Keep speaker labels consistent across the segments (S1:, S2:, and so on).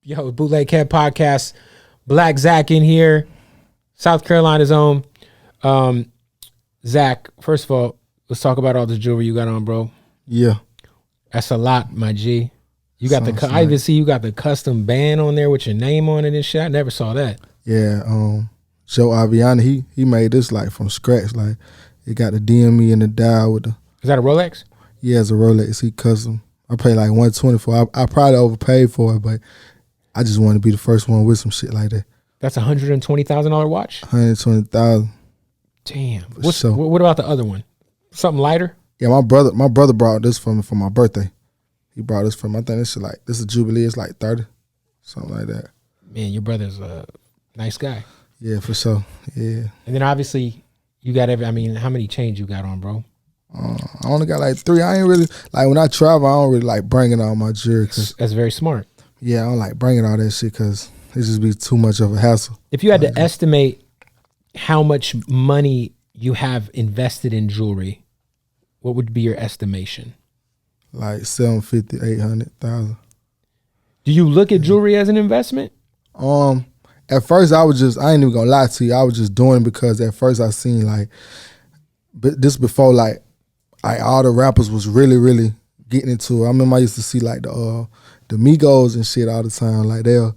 S1: Yo, Bootleg podcast. Blacc Zacc in here. South Carolina's own. Zacc, first of all, let's talk about all the jewelry you got on, bro.
S2: Yeah.
S1: That's a lot, my G. You got I even see you got the custom band on there with your name on it and shit. I never saw that.
S2: Yeah. Joe Aviana, he made this like from scratch. Like it got the DME and the dial with the.
S1: Is that a Rolex?
S2: Yeah, it's a Rolex. He custom. I paid like $120 for it. I probably overpaid for it, but I just want to be the first one with some shit like that.
S1: That's $120,000 watch?
S2: $120,000.
S1: Damn. What about the other one? Something lighter?
S2: Yeah, my brother brought this for me for my birthday. He brought this for me. I think this is a Jubilee. It's like 30, something like that.
S1: Man, your brother's a nice guy.
S2: Yeah, for sure. Yeah.
S1: And then obviously you got how many chains you got on, bro?
S2: I only got like 3. I ain't really, like when I travel, I don't really like bringing all my jewelry.
S1: That's very smart.
S2: Yeah, I don't like bringing all that shit because it just be too much of a hassle.
S1: If you had to estimate how much money you have invested in jewelry, what would be your estimation?
S2: Like $750,000, $800,000. Do
S1: you look at jewelry as an investment?
S2: At first I ain't even gonna lie to you. I was just doing it because at first I seen like, but this before like all the rappers was really, really getting into it. I remember I used to see like the Migos and shit all the time. Like they'll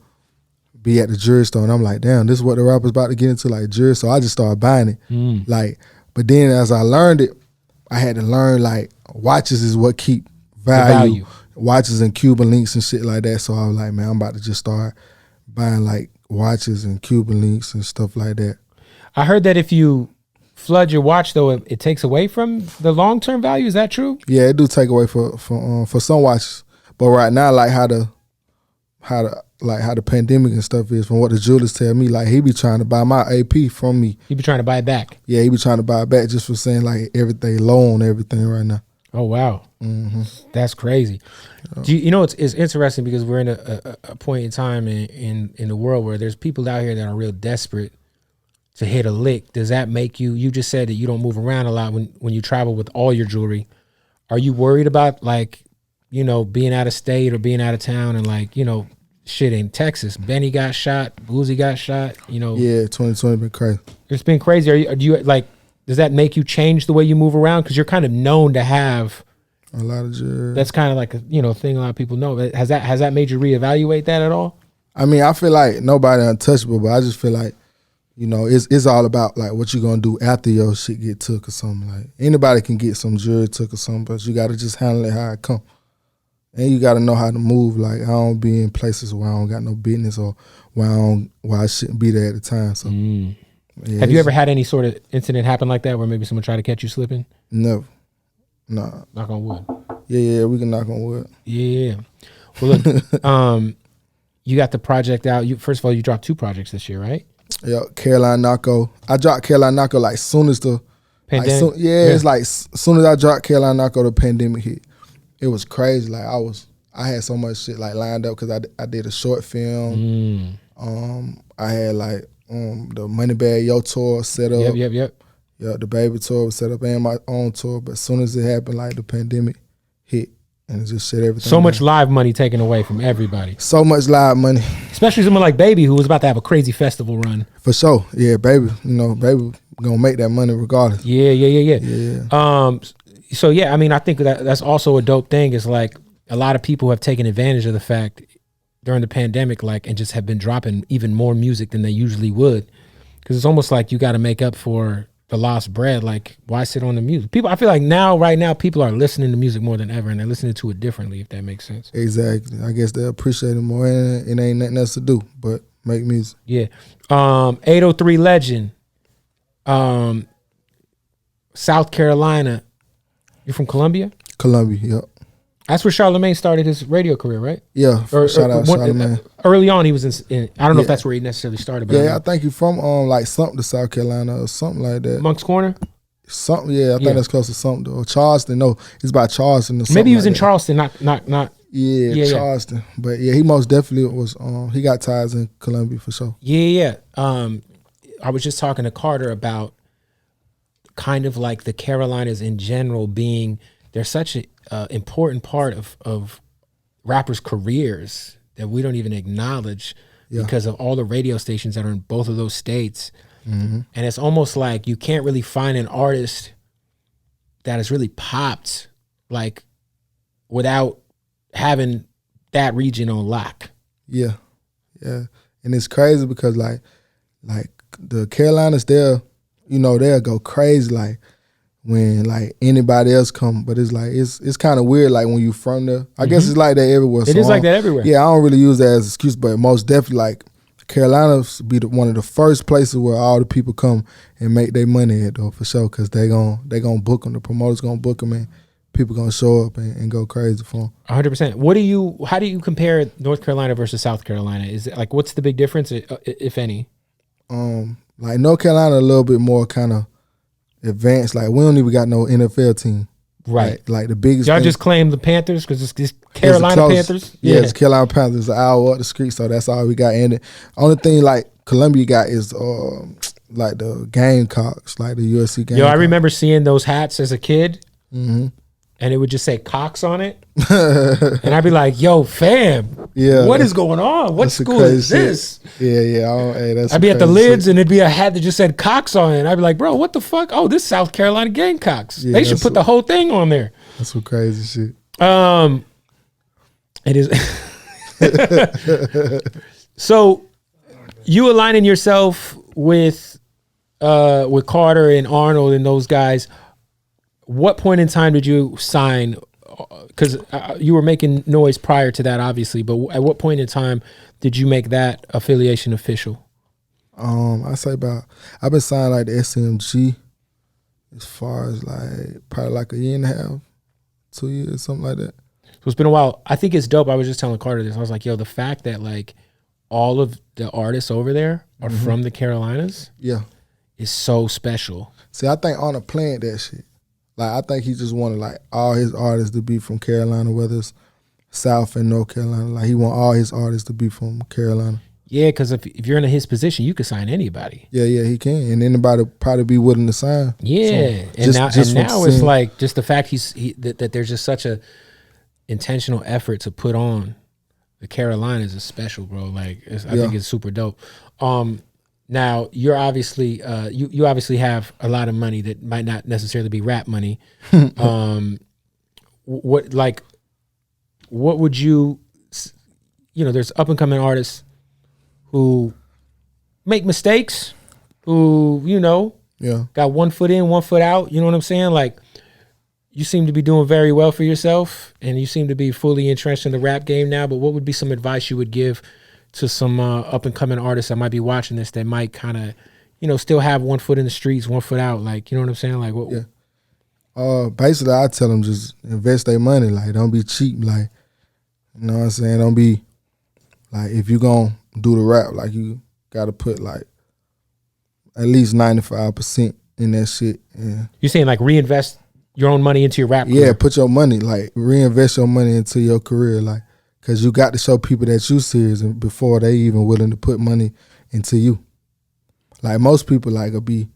S2: be at the jewelry store and I'm like, damn, this is what the rappers about to get into, like jewelry. So I just started buying it. Like, but then as I learned it, I had to learn like watches is what keep value. Watches and Cuban links and shit like that. So I was like, man, I'm about to just start buying like watches and Cuban links and stuff like that.
S1: I heard that if you flood your watch though, it takes away from the long-term value. Is that true?
S2: Yeah, it do take away for some watches. But right now, like how the pandemic and stuff is, from what the jewelers tell me, like he be trying to buy my AP from me.
S1: He be trying to buy it back.
S2: Yeah, he be trying to buy it back just for saying like everything low on everything right now.
S1: Oh wow, that's crazy. You know, it's interesting because we're in a point in time in the world where there's people out here that are real desperate to hit a lick. Does that make you just said that you don't move around a lot when you travel with all your jewelry. Are you worried about like, you know, being out of state or being out of town and like, you know, shit in Texas, Benny got shot, Boozy got shot, you know?
S2: Yeah, 2020 been crazy.
S1: It's been crazy. Do you like, does that make you change the way you move around? Because you're kind of known to have
S2: a lot of jewelry.
S1: That's kind of like a, you know, thing a lot of people know. Has that made you reevaluate that at all?
S2: I mean, I feel like nobody untouchable, but I just feel like, you know, it's all about like what you gonna do after your shit get took or something. Like anybody can get some jewelry took or something, but you gotta just handle it how it come. And you gotta know how to move. Like I don't be in places where I don't got no business or where I shouldn't be there at the time. So yeah,
S1: have you ever had any sort of incident happen like that where maybe someone tried to catch you slipping?
S2: Never. Nah.
S1: Knock on wood.
S2: Yeah, we can knock on wood.
S1: Yeah. Well look, you got the project out. First of all, you dropped 2 projects this year, right?
S2: Yeah, Caroline Narco. I dropped Caroline Narco like soon as the pandemic. Like, it's like soon as I dropped Caroline Narco, the pandemic hit. It was crazy. Like I had so much shit like lined up because I did a short film. I had like the Moneybag Yo tour set up.
S1: Yep.
S2: Yeah, the Baby tour was set up and my own tour. But as soon as it happened, like the pandemic hit and it just shut everything.
S1: So much live money taken away from everybody.
S2: So much live money.
S1: Especially someone like Baby who was about to have a crazy festival run.
S2: For sure. Yeah, Baby. You know, Baby gonna make that money regardless.
S1: Yeah. So yeah, I mean, I think that's also a dope thing. Is like a lot of people have taken advantage of the fact during the pandemic, like, and just have been dropping even more music than they usually would, because it's almost like you got to make up for the lost bread. Like, why sit on the music? I feel like right now, people are listening to music more than ever, and they're listening to it differently. If that makes sense.
S2: Exactly. I guess they appreciate it more, and it ain't nothing else to do but make music.
S1: Yeah. 803 legend. South Carolina. You're from Columbia?
S2: Columbia, yep.
S1: That's where Charlemagne started his radio career, right?
S2: Yeah, shout out Charlemagne.
S1: Early on, he was in I don't know if that's where he necessarily started. But
S2: I think he's from like something to South Carolina or something like that.
S1: Moncks Corner?
S2: Something, I think that's close to something. Or Charleston, no, it's by Charleston or something.
S1: Maybe he was
S2: like
S1: in Charleston, not.
S2: Yeah, Charleston. But yeah, he most definitely was, he got ties in Columbia for sure.
S1: Yeah. I was just talking to Carter about kind of like the Carolinas in general being, they're such an important part of rappers' careers that we don't even acknowledge
S2: Yeah.
S1: because of all the radio stations that are in both of those states.
S2: Mm-hmm.
S1: And it's almost like you can't really find an artist that has really popped like without having that region on lock.
S2: Yeah. Yeah. And it's crazy because like the Carolinas, they'll go crazy like when like anybody else come, but it's like it's kind of weird like when you from there. I guess it's like that everywhere.
S1: It is like that everywhere.
S2: Yeah, I don't really use that as an excuse, but most definitely like Carolinas be one of the first places where all the people come and make their money at though for sure, because they gonna book them. The promoters gonna book them and people gonna show up and go crazy for them.
S1: 100%. How do you compare North Carolina versus South Carolina? Is it like, what's the big difference, if any?
S2: Like North Carolina a little bit more kind of advanced. Like we don't even got no NFL team.
S1: Right.
S2: Like the biggest
S1: Y'all
S2: thing,
S1: just claim the Panthers because it's Carolina Panthers?
S2: Yeah, it's Carolina Panthers, an hour up the street, so that's all we got. And the only thing like Columbia got is like the Gamecocks, like the USC Gamecocks.
S1: Yo, I remember seeing those hats as a kid,
S2: Mm-hmm.
S1: and it would just say Cox on it. And I'd be like, yo, fam,
S2: Yeah,
S1: what is going on? What
S2: that's some
S1: school
S2: crazy
S1: is this?
S2: Yeah. Hey, that's
S1: I'd be
S2: some
S1: at the
S2: crazy
S1: lids
S2: shit.
S1: and it'd be a hat that just said Cox on it. And I'd be like, bro, what the fuck? Oh, this South Carolina Gamecocks.
S2: Yeah,
S1: They should
S2: that's
S1: put the whole thing on there.
S2: That's some crazy shit.
S1: It is. So you aligning yourself with Carter and Arnold and those guys. What point in time did you sign? Because you were making noise prior to that, obviously. But at what point in time did you make that affiliation official?
S2: I say I've been signed like the SMG as far as like probably like a year and a half, 2 years, something like that.
S1: So it's been a while. I think it's dope. I was just telling Carter this. I was like, yo, the fact that like all of the artists over there are from the Carolinas
S2: Yeah.
S1: is so special.
S2: See, I think Arnold planned that shit. Like I think he just wanted like all his artists to be from Carolina, whether it's South and North Carolina. Like he want all his artists to be from Carolina.
S1: Yeah, because if you're in his position, you could sign anybody.
S2: Yeah, he can, and anybody probably be willing to sign.
S1: Yeah,
S2: So,
S1: now it's like just the fact that there's just such a intentional effort to put on the Carolinas is special, bro. Like I think it's super dope. Now you're obviously you obviously have a lot of money that might not necessarily be rap money. What would you there's up and coming artists who make mistakes, who got 1 foot in, 1 foot out. You know what I'm saying? Like you seem to be doing very well for yourself, and you seem to be fully entrenched in the rap game now. But what would be some advice you would give to some up and coming artists that might be watching this that might kind of, still have 1 foot in the streets, 1 foot out? Like, you know what I'm saying? Like, what?
S2: Yeah. Basically, I tell them just invest their money. Like, don't be cheap. Like, you know what I'm saying? Don't be like, if you gonna do the rap, like you gotta put like at least 95% in that shit. Yeah.
S1: You saying like reinvest your own money into your rap career?
S2: Yeah, put your money, like reinvest your money into your career, like, cause you got to show people that you serious and before they even willing to put money into you. Like most people like will be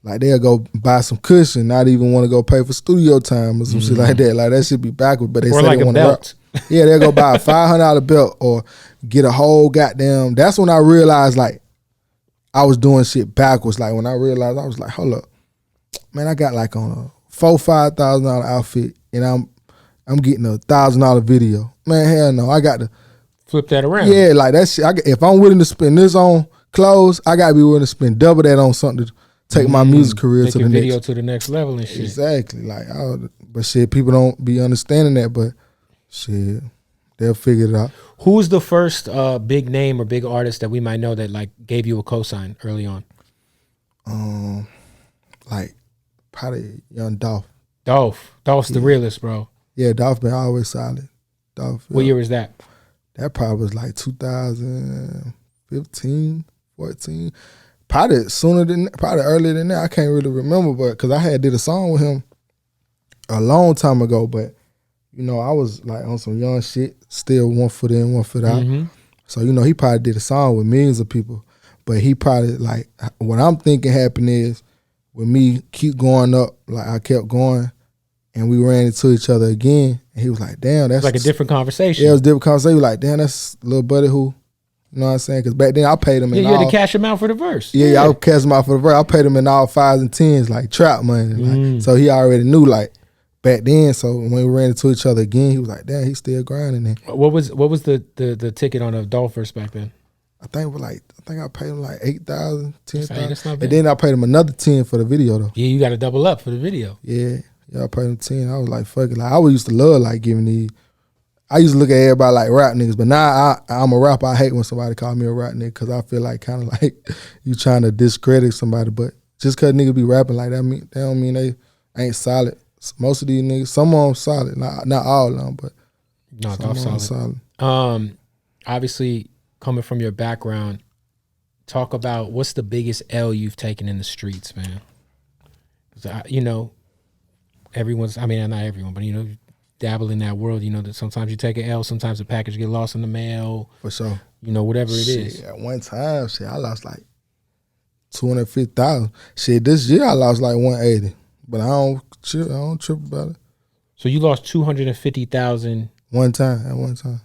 S2: like they'll go buy some cushion, not even want to go pay for studio time or some shit like that. Like that should be backward, but they say
S1: like
S2: they
S1: a
S2: want to
S1: belt.
S2: rap. Yeah, they'll go buy a $500 belt or get a whole goddamn. That's when I realized like I was doing shit backwards. Like when I realized, I was like, hold up, man, I got like on a $4,000-$5,000 outfit and I'm getting a $1,000 video. Man, hell no, I got to
S1: flip that around.
S2: Yeah, like that shit. If I'm willing to spend this on clothes, I gotta be willing to spend double that on something to take my music career
S1: Take
S2: to
S1: your
S2: the
S1: video
S2: next.
S1: to the next level and shit.
S2: Exactly. Like, but shit, people don't be understanding that. But shit, they'll figure it out.
S1: Who's the first big name or big artist that we might know that like gave you a cosign early on?
S2: Like probably Young Dolph.
S1: Dolph's the realest, bro.
S2: Yeah, Dolph been always solid. Dolph.
S1: What year was that?
S2: That probably was like 2015, 14. Probably sooner than, probably earlier than that. I can't really remember, but because I had did a song with him a long time ago, but I was like on some young shit, still 1 foot in, 1 foot out.
S1: Mm-hmm.
S2: So he probably did a song with millions of people, but he probably like what I'm thinking happened is with me keep going up, like I kept going, and we ran into each other again, and he was like, damn, that's
S1: like a different conversation.
S2: Yeah, it was a different conversation. He was like, damn, that's little buddy who, you know what I'm saying? Because back then I paid him in
S1: you had to cash him out for the verse.
S2: Yeah, I cashed him out for the verse. I paid him in all 5s and 10s, like trap money. Like, so he already knew, like, back then. So when we ran into each other again, he was like, damn, he's still grinding then.
S1: What was the ticket on a Adult verse back then?
S2: I think I paid him like 8,000, 10,000.
S1: And
S2: then I paid him another 10 for the video though.
S1: Yeah, you got to double up for the video.
S2: Yeah, I paid him 10. I was like, fuck it. Like I always used to love like giving these. I used to look at everybody like rap niggas, but now I'm a rapper. I hate when somebody call me a rap nigga because I feel like kind of like you trying to discredit somebody. But just because niggas be rapping like that, they don't mean they ain't solid. Most of these niggas, some of them solid, not all of them, but
S1: no, some solid. Obviously, coming from your background, talk about what's the biggest L you've taken in the streets, man. You know, everyone's. I mean, not everyone, but you know. Dabble in that world, you know, that sometimes you take an L, sometimes the package get lost in the mail.
S2: For sure.
S1: You know, whatever it is.
S2: At one time, I lost like 250,000. This year I lost like 180. But I don't trip about it.
S1: So you lost 250,000
S2: at one time.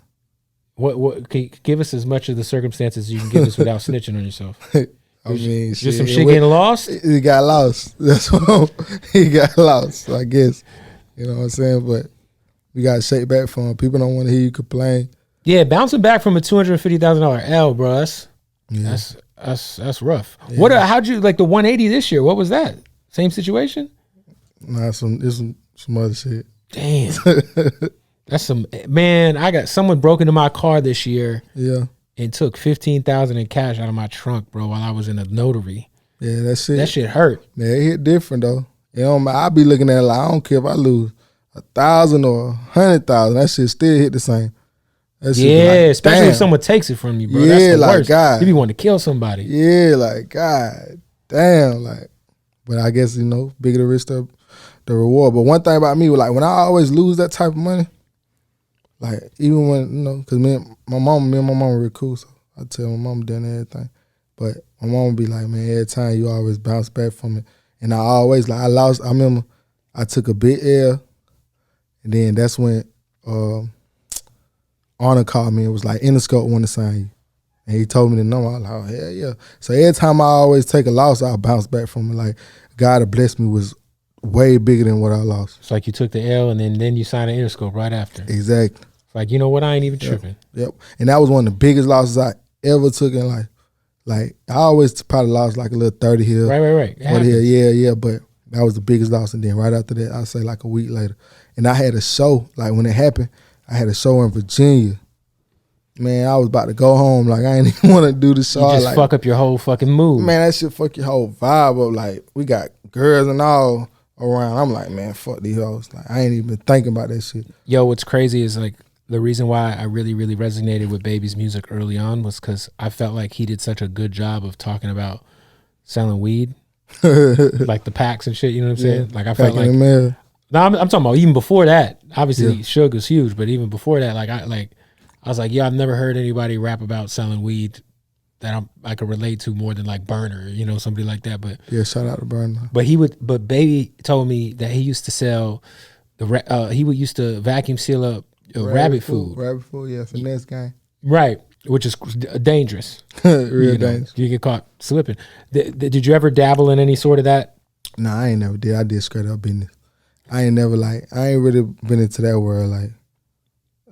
S1: What can you give us as much of the circumstances as you can give us without snitching on yourself?
S2: I mean,
S1: just some shit getting lost?
S2: He got lost. That's what he got lost, I guess. You know what I'm saying? But we got to shake back from him. People don't want to hear you complain.
S1: Yeah, bouncing back from a $250,000 L, bro. That's rough. Yeah. How'd you like the 180 this year? What was that? Same situation?
S2: Nah, some other shit.
S1: Damn. That's some man. I got someone broke into my car this year.
S2: Yeah.
S1: And took $15,000 in cash out of my trunk, bro, while I was in a notary.
S2: Yeah, that shit
S1: hurt.
S2: Yeah, it hit different though. You know, I be looking at it like I don't care if I lose 1,000 or 100,000, that shit still hit the same.
S1: Like, especially if someone takes it from you, bro.
S2: Yeah,
S1: that's the
S2: like
S1: worst.
S2: God.
S1: You be wanting to kill somebody.
S2: Yeah, like God damn, like. But I guess bigger the risk, the reward. But one thing about me, like when I always lose that type of money, like even when because me and my mom were real cool, so I tell my mom done everything. But my mom would be like, man, every time you always bounce back from it, and I always I lost. I remember I took a big L. And then that's when Arnold called me and was like, Interscope want to sign you. And he told me the number. I was like, oh, hell yeah. So every time I always take a loss, I bounce back from it. Like, God that blessed me was way bigger than what I lost.
S1: It's like you took the L and then you signed an Interscope right after.
S2: Exactly.
S1: It's like, you know what? I ain't even tripping.
S2: Yep. And that was one of the biggest losses I ever took in life. Like, I always probably lost like a little 30 here.
S1: Right.
S2: 40 here, yeah. But that was the biggest loss. And then right after that, I'd say like a week later. And I had a show, like when it happened, I had a show in Virginia. Man, I was about to go home. Like, I ain't even want to do the show.
S1: You just fuck up your whole fucking mood.
S2: Man, that shit fuck your whole vibe up. Like, we got girls and all around. I'm like, man, fuck these hoes. Like, I ain't even thinking about that shit.
S1: Yo, what's crazy is like, the reason why I really, really resonated with Baby's music early on was because I felt like he did such a good job of talking about selling weed. Like the packs and shit, you know what I'm saying? Like, I felt like... No, I'm talking about even before that. Obviously, Suge was huge, but even before that, I was like, I've never heard anybody rap about selling weed that I could relate to more than like Burner, somebody like that. But
S2: yeah, shout out to Burner.
S1: But Baby told me that he used to sell used to vacuum seal up rabbit food.
S2: Rabbit food, yeah, finesse gang.
S1: Right, which is dangerous.
S2: Real dangerous.
S1: You get caught slipping. Did you ever dabble in any sort of that?
S2: No, I ain't never did. I did straight up business. I ain't really been into that world, like,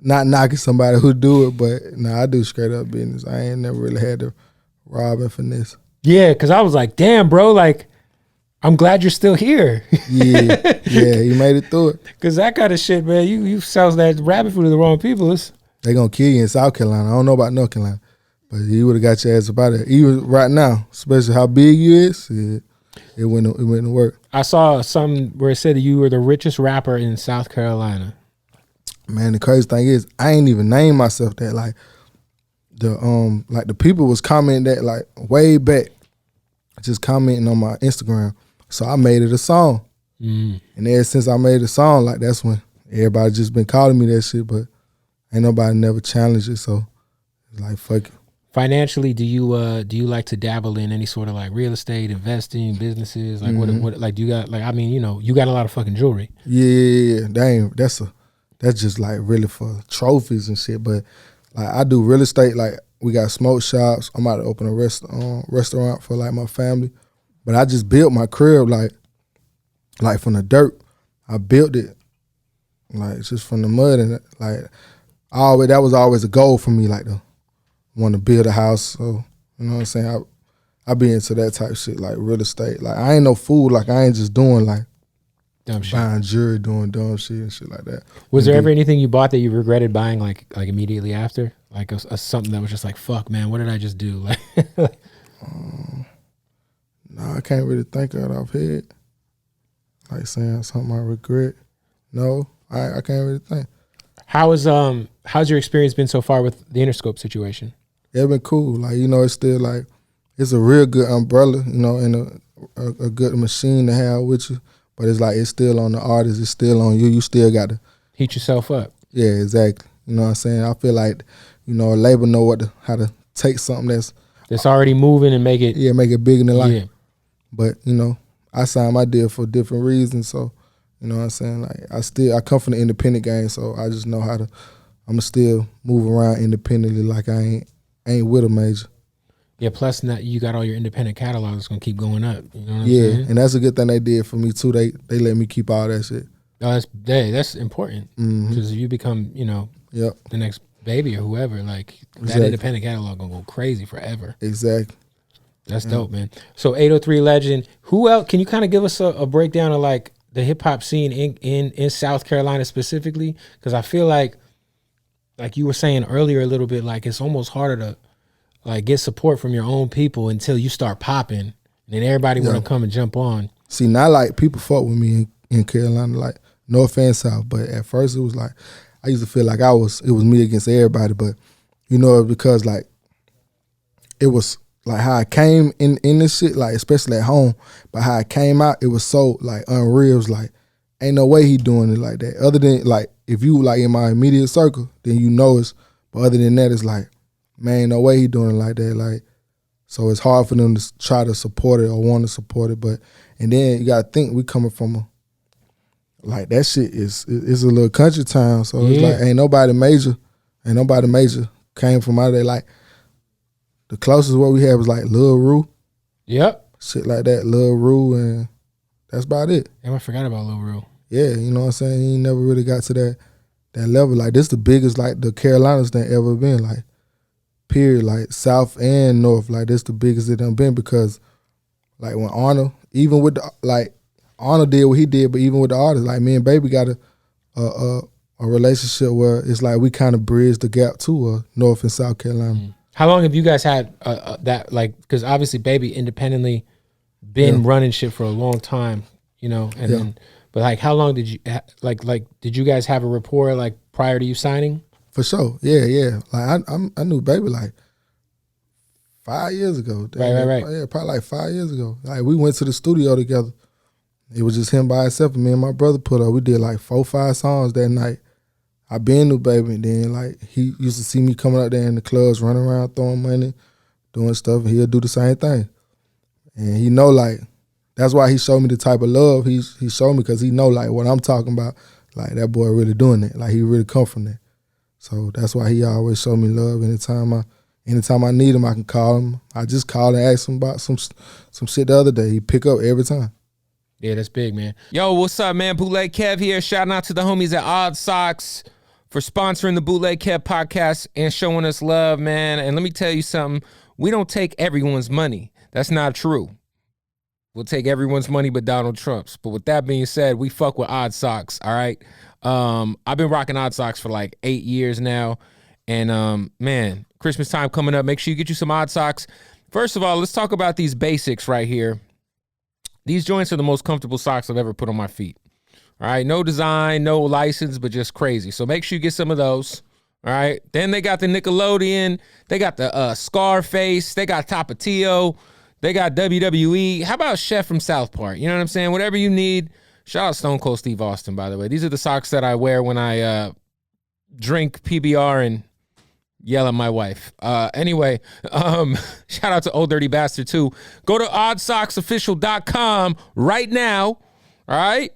S2: not knocking somebody who do it, but I do straight up business. I ain't never really had to rob and finesse.
S1: Yeah, because I was like, damn, bro, like, I'm glad you're still here.
S2: Yeah, you made it through it.
S1: Because that kind of shit, man, you sell that rabbit food to the wrong people.
S2: They gonna kill you in South Carolina. I don't know about North Carolina, but you would have got your ass up out of there. Even right now, especially how big you is, it wouldn't work.
S1: I saw something where it said that you were the richest rapper in South Carolina.
S2: Man, the crazy thing is, I ain't even named myself that. Like the people was commenting that like way back, just commenting on my Instagram. So I made it a song, and ever since I made the song, like that's when everybody just been calling me that shit. But ain't nobody never challenged it, so it's like fuck it.
S1: Financially, do you like to dabble in any sort of like real estate, investing, businesses? Like what like do you got, like, I mean, you know, you got a lot of fucking jewelry.
S2: Yeah. That's just like really for trophies and shit. But like I do real estate. Like we got smoke shops. I'm about to open a restaurant for like my family. But I just built my crib like from the dirt. I built it like just from the mud, and like that was always a goal for me, like to want to build a house. So you know what I'm saying. I be into that type of shit, like real estate. Like I ain't no fool. Like I ain't just doing like
S1: Dumb shit.
S2: buying jewelry, doing dumb shit and shit like that.
S1: Was there ever anything you bought that you regretted buying like immediately after? Like a something that was just like, fuck, man, what did I just do? Like,
S2: no, I can't really think of it off head. Like saying something I regret. No, I can't really think.
S1: how's your experience been so far with the Interscope situation?
S2: It's been cool. Like, you know, it's still like, it's a real good umbrella, you know, and a good machine to have with you. But it's like, it's still on the artist. It's still on you. You still got to
S1: Heat yourself up.
S2: Yeah, exactly. You know what I'm saying? I feel like, you know, a label know how to take something that's
S1: already moving and make it.
S2: Yeah, make it bigger than life.
S1: Yeah.
S2: But, you know, I signed my deal for different reasons. So, you know what I'm saying? Like, I come from the independent game, so I just know how to, I'ma still move around independently like I ain't with a major.
S1: Yeah, plus now you got all your independent catalogs that's gonna keep going up. You know what I'm
S2: Yeah,
S1: saying?
S2: and that's a good thing they did for me too. They let me keep all that shit.
S1: Oh, that's important. Because if you become, you know, the next baby or whoever, like that independent catalog gonna go crazy forever.
S2: Exactly.
S1: That's dope, man. So 803 Legend. Who else? Can you kind of give us a breakdown of like the hip hop scene in South Carolina specifically? Because I feel like you were saying earlier a little bit, like it's almost harder to like get support from your own people until you start popping, and then everybody want to come and jump on.
S2: See, not like people fuck with me in Carolina, like no offense South, but at first it was like I used to feel like it was me against everybody, but you know, because like it was like how I came in this shit, like especially at home, but how I came out, it was so like unreal. It was like ain't no way he doing it like that. Other than like if you like in my immediate circle, then you know it's. But other than that, it's like, man, ain't no way he doing it like that. Like, so it's hard for them to try to support it or want to support it. But and then you gotta think we coming from like that shit is a little country town. So it's like ain't nobody major came from out of there. Like the closest what we had was like Lil Rue.
S1: Yep.
S2: Shit like that, Lil Rue, and that's about it.
S1: Damn, I forgot about Lil Rue.
S2: Yeah, you know what I'm saying? He never really got to that level. Like this the biggest like the Carolinas thing ever been, like period, like South and North. Like this the biggest it done been because like when Arnold, even with the like Arnold did what he did, but even with the artists, like me and Baby got a relationship where it's like we kind of bridged the gap to North and South Carolina.
S1: How long have you guys had that, like, because obviously Baby independently been running shit for a long time, you know, and then, but like how long did you like did you guys have a rapport like prior to you signing?
S2: For sure, yeah. Like I knew Baby like 5 years ago.
S1: Right.
S2: Yeah, probably like 5 years ago. Like we went to the studio together. It was just him by himself, and me and my brother put up. We did like 4 or 5 songs that night. I been knew Baby, and then like he used to see me coming out there in the clubs, running around, throwing money, doing stuff, and he'll do the same thing. And he know like that's why he showed me the type of love he showed me, because he know like what I'm talking about. Like that boy really doing it. Like he really come from that. So that's why he always show me love. Anytime I need him, I can call him. I just called and asked him about some shit the other day. He pick up every time.
S1: Yeah, that's big, man. Yo, what's up, man? Bootleg Kev here. Shouting out to the homies at Odd Socks for sponsoring the Bootleg Kev podcast and showing us love, man. And let me tell you something. We don't take everyone's money. That's not true. We'll take everyone's money but Donald Trump's. But with that being said, we fuck with Odd Socks, all right? I've been rocking Odd Socks for like 8 years now. And, man, Christmas time coming up. Make sure you get you some Odd Socks. First of all, let's talk about these basics right here. These joints are the most comfortable socks I've ever put on my feet. All right, no design, no license, but just crazy. So make sure you get some of those. All right, then they got the Nickelodeon, they got the Scarface, they got Tapatio, they got WWE. How about Chef from South Park? You know what I'm saying? Whatever you need. Shout out Stone Cold Steve Austin, by the way. These are the socks that I wear when I drink PBR and Yell at my wife. Anyway, shout out to Old Dirty Bastard too. Go to oddsocksofficial.com right now. All right?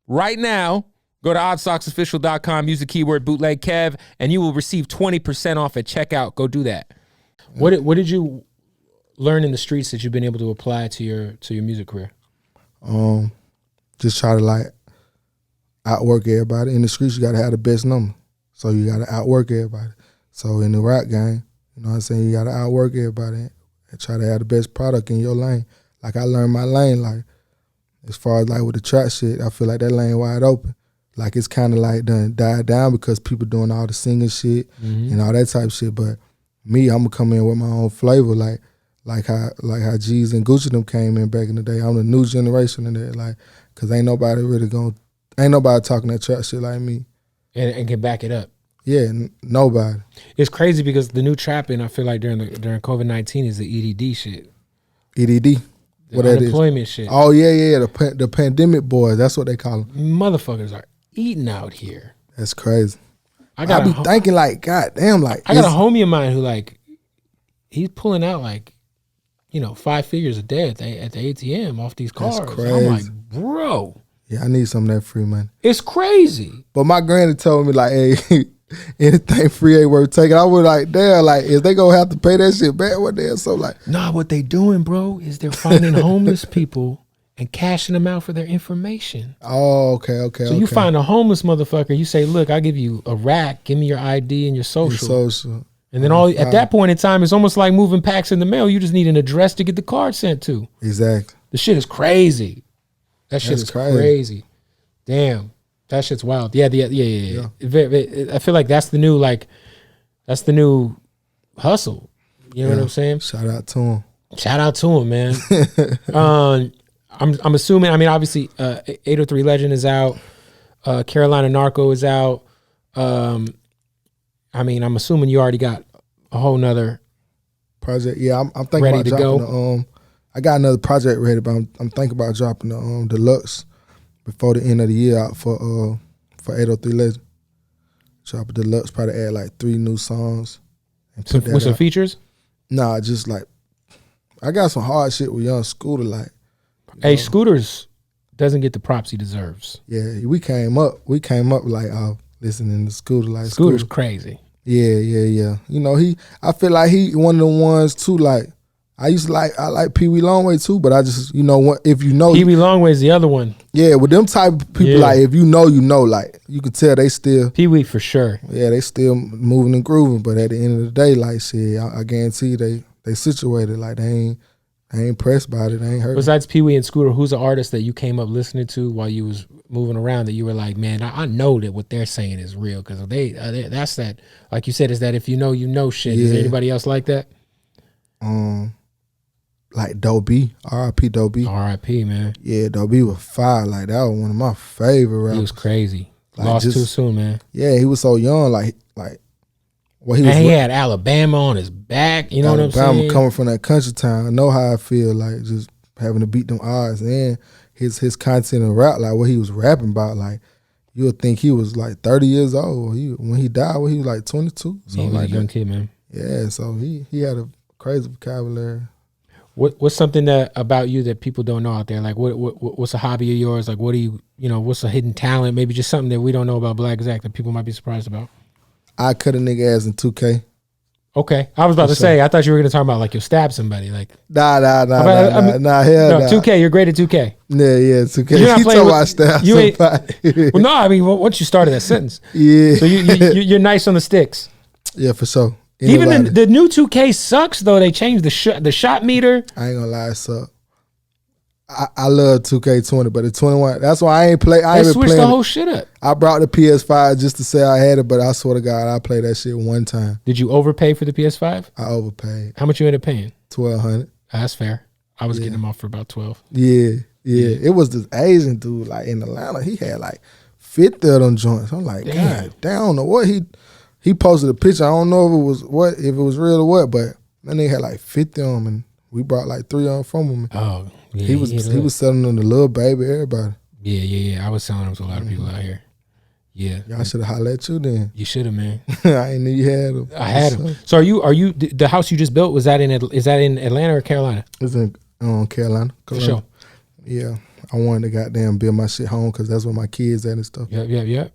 S1: Right now. Go to oddsocksofficial.com, use the keyword bootleg Kev, and you will receive 20% off at checkout. Go do that. What did you learn in the streets that you've been able to apply to your music career?
S2: Just try to like outwork everybody. In the streets, you gotta have the best number. So you gotta outwork everybody. So in the rap game, you know what I'm saying, you gotta outwork everybody and try to have the best product in your lane. Like I learned my lane, like as far as like with the trap shit, I feel like that lane wide open. Like it's kind of like done died down because people doing all the singing shit and all that type of shit. But me, I'm gonna come in with my own flavor, like how G's and Gucci them came in back in the day. I'm the new generation in there, like, cause ain't nobody talking that trap shit like me,
S1: and can back it up.
S2: Yeah, nobody.
S1: It's crazy because the new trapping, I feel like during COVID-19 is the EDD shit.
S2: EDD.
S1: What that is? Unemployment shit.
S2: Oh yeah, the pandemic boys. That's what they call them.
S1: Motherfuckers are eating out here.
S2: That's crazy.
S1: I
S2: be thinking like, God damn, like
S1: I got a homie of mine who like he's pulling out like, 5 figures a day at the ATM off these cars.
S2: That's crazy.
S1: I'm like, bro.
S2: Yeah, I need some of that free money.
S1: It's crazy.
S2: But my granny told me like, hey, anything free ain't worth taking. I was like, damn, like, is they gonna have to pay that shit back one day? So like,
S1: nah, what they doing, bro, is they're finding homeless people and cashing them out for their information.
S2: Oh, okay.
S1: So you find a homeless motherfucker, you say, look, I'll give you a rack, give me your ID and your social. And then at that point in time, it's almost like moving packs in the mail. You just need an address to get the card sent to.
S2: Exactly.
S1: The shit is crazy. That shit is crazy. Damn. That shit's wild. Yeah. I feel like that's the new hustle. You know what I'm saying?
S2: Shout out to him, man.
S1: I'm assuming, obviously 803 Legend is out. Carolina Narco is out. I'm assuming you already got a whole nother
S2: project. Yeah, I'm thinking about dropping I got another project ready, but I'm thinking about dropping the deluxe before the end of the year out for 803 Legend. Drop a deluxe, probably add like 3 new songs.
S1: With some features?
S2: Nah, just like I got some hard shit with Young Scooter. Like,
S1: hey, Scooters doesn't get the props he deserves.
S2: Yeah, we came up like listening to Scooter. Like
S1: Scooter's crazy.
S2: Yeah. I feel like he one of the ones too. Like I like Pee Wee Longway too, but I just if you know
S1: Pee Wee Longway's the other one.
S2: Yeah, with them type of people, like if you know, like you can tell they still
S1: Pee Wee for sure.
S2: Yeah, they still moving and grooving, but at the end of the day, like shit, I guarantee they situated, like they ain't pressed by it, they ain't hurt.
S1: Besides Pee Wee and Scooter, who's an artist that you came up listening to while you was moving around that you were like, man, I know that what they're saying is real, because that's that, like you said, is that if you know shit. Yeah. Is there anybody else like that?
S2: Like Doe B, R.I.P. Doe B.
S1: R.I.P. man.
S2: Yeah, Doe B was fire. Like that was one of my favorite rappers.
S1: He was crazy.
S2: Like,
S1: lost too soon, man.
S2: Yeah, he was so young. Like
S1: he had Alabama on his back. You know what I'm saying?
S2: Alabama coming from that country town. I know how I feel. Like just having to beat them odds, and his content and rap, like what he was rapping about, like you would think he was like 30 years old. When he died, he was like 22.
S1: So he was a young kid, man.
S2: Yeah, so he had a crazy vocabulary.
S1: What's something that about you that people don't know out there? Like what's a hobby of yours? Like what do you what's a hidden talent? Maybe just something that we don't know about Blacc Zacc that people might be surprised about.
S2: I cut a nigga ass in 2K.
S1: Okay, I was about to say, I thought you were gonna talk about like you'll stab somebody. Like
S2: nah, hell nah.
S1: 2K, you're great at 2K.
S2: Yeah, 2K. You talking about stab somebody?
S1: Well, no, once you started that sentence,
S2: yeah.
S1: So you're nice on the sticks.
S2: Yeah, for sure.
S1: Even the new 2K sucks though. They changed the shot meter.
S2: I ain't gonna lie, it sucks. I love 2K20, but the 21, that's why I ain't play. I
S1: ain't switched the whole shit up.
S2: I brought the PS5 just to say I had it, but I swear to God, I played that shit one time.
S1: Did you overpay for the PS5?
S2: I overpaid.
S1: How much you ended up paying?
S2: $1,200.
S1: That's fair. I was getting them off for about 12.
S2: Yeah. It was this Asian dude like in Atlanta. He had like 50 of them joints. I'm like,
S1: damn.
S2: God, I don't know what he posted a picture. I don't know if it was real or what, but that nigga had like 50 of them, and we brought like 3 of them from him.
S1: Oh. Yeah,
S2: he was selling them to Lil Baby, everybody.
S1: Yeah. I was selling them to a lot of people out here. Yeah.
S2: Y'all should have hollered at you then.
S1: You should have, man.
S2: I ain't knew you had them.
S1: I had them. So are you the house you just built, is that in Atlanta or Carolina?
S2: It's in Carolina.
S1: For sure.
S2: Yeah. I wanted to goddamn build my shit home because that's where my kids at and stuff.
S1: Yep.
S2: Yeah.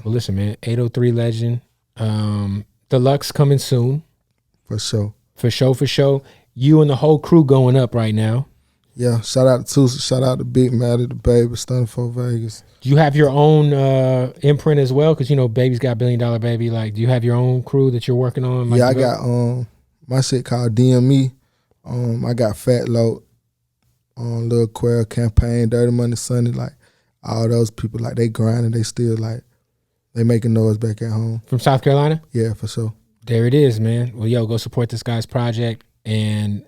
S1: Well, listen, man. 803 Legend. Deluxe coming soon.
S2: For sure.
S1: For sure. You and the whole crew going up right now.
S2: Yeah. Shout out to Tusa. Shout out to Big Maddie, the Baby, Stunning for Vegas.
S1: Do you have your own imprint as well? Because, Baby's got $1 Billion Baby. Like, do you have your own crew that you're working on? Like,
S2: yeah, I got my shit called DME. I got Fat Load, Lil Quail Campaign, Dirty Money Sunday. Like, all those people, like, they grinding. They still, like, they making noise back at home.
S1: From South Carolina?
S2: Yeah, for sure.
S1: There it is, man. Well, yo, go support this guy's project. And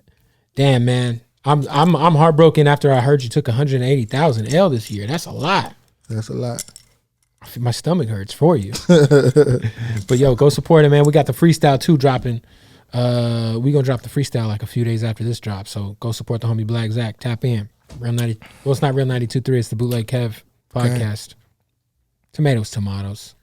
S1: damn, man, I'm heartbroken after I heard you took 180,000 L this year. That's a lot.
S2: That's a lot.
S1: My stomach hurts for you. But yo, go support it, man. We got the freestyle 2 dropping. We gonna drop the freestyle like a few days after this drop. So go support the homie Blacc Zacc. Tap in. Real 90. Well, it's not Real 92.3. It's the Bootleg Kev podcast. Okay. Tomatoes.